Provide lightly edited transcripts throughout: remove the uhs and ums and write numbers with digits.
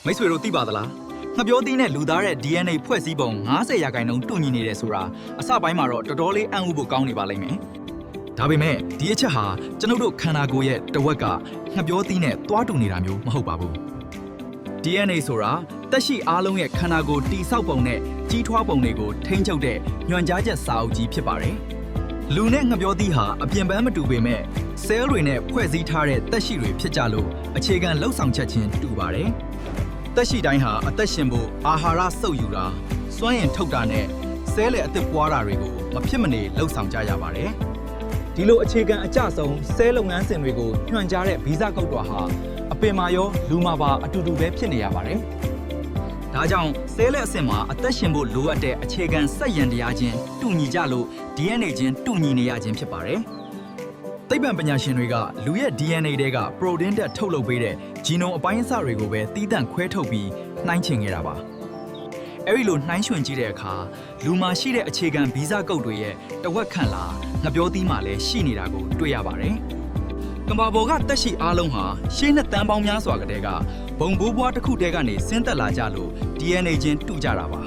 မိတ်ဆွေတို့သိပါသလားငှက်ပျောသီးနဲ့လူသားရဲ့ DNA ဖွဲ့စည်းပုံ90%တူညီနေတယ်ဆိုတာအစပိုင်းမှာတော့တော်တော်လေးအံ့ဩဖို့ကောင်းနေပါလိမ့်မယ်ဒါပေမဲ့ဒီအချက်ဟာကျွန်ုပ်တို့ခန္ဓာကိုယ်ရဲ့တဝက်ကငှက်ပျောသီးနဲ့တွားတူနေတာမျိုးမဟုတ်ပါဘူး DNA ဆိုတာတက်ရှိအားလုံးရဲ့ခန္ဓာကိုယ်တိဆောက်ပုံနဲ့ကြီးထွားပုံတွေကိုထိန်းချုပ်တဲ့ညွှန်ကြားချက်စာအုပ်ကြီးဖြစ်ပါတယ်လူနဲ့ငှက်ပျောသီးဟာအပြင်ပန်းမတူပေမဲ့ဆဲလ်တွေနဲ့ဖွဲ့စည်းထားတဲ့တက်ရှိတွေဖြစ်ကြလို့အခြေခံလှုပ်ဆောင်ချက်ချင်းတူပါတယ်တက်ရှိတိုင်းဟာအသက်ရှင်ဖို့အာဟာရစုပ်ယူတာစွမ်းအင်ထုတ်တာနဲ့ဆဲလ်အသစ်ပွားတာတွေကိုမဖြစ်မနေလှုပ်ဆောင်ကြရပါတယ်ဒီလိုအခြေခံအကျဆုံးဆဲလုပ်ငန်းစဉ်တွေကိုညွှန်ကြားတဲ့ဗီဇကုတ်တော်ဟာအပင်မာရောလူမာပါအတူတူပဲဖြစ်နေရပါတယ်ဒါကြောင့်ဆဲလ်အဆင့်မှာအသက်ရှင်ဖို့လိုအပ်တဲ့အခြေခံစက်ယန္တရားချင်းတူညီကြလို့ DNA ချင်းတူညီနေရခြင်းဖြစ်ပါတယ်သိပ္ပံပညာရှင်တွေကလူရဲ့ DNA တွေကပရိုတင်းတက်ထုတ်လုပ်ပေးတဲ့ဂျီနိုအပိုင်းအစတွေကိုပဲတီးတန့်ခွဲထုတ်ပြီးနှိုင်းချင်ခဲ့တာပါအဲဒီလိုနှိုင်းယှဉ်ကြည့်တဲ့အခါလူမှာရှိတဲ့အခြေခံဗီဇကုတ်တွေရဲ့တဝက်ခန့်လားငှက်ပျောသီးမှာလည်းရှိနေတာကိုတွေ့ရပါတယ်ကမ္ဘာပေါ်ကတက်ရှိအားလုံးဟာရှေးနှစ်တန်းပေါင်းများစွာကတည်းကဘုံဘိုးဘွားတစ်ခုတည်းကနေဆင်းသက်လာကြလို့ DNA ချင်းတူကြတာပါ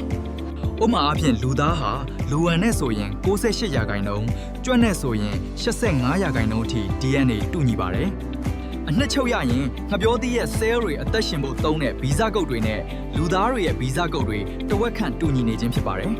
ဥပမာအားဖြင့်လူသားဟာလူဝံနဲ့ဆိုရင်68%ကြွက်နဲ့ဆိုရင်85%အထိ DNA တူညီပါတယ်အနှစ်ချုပ်ရရင်ငှက်ပျောသီးရဲ့ cell တွေအသက်ရှင်ဖို့သုံးတဲ့ဗီဇကုတ်တွေနဲ့လူသားတွေရဲ့ဗီဇကုတ်တွေတဝက်ခန့်တူညီနေခြင်းဖြစ်ပါတယ်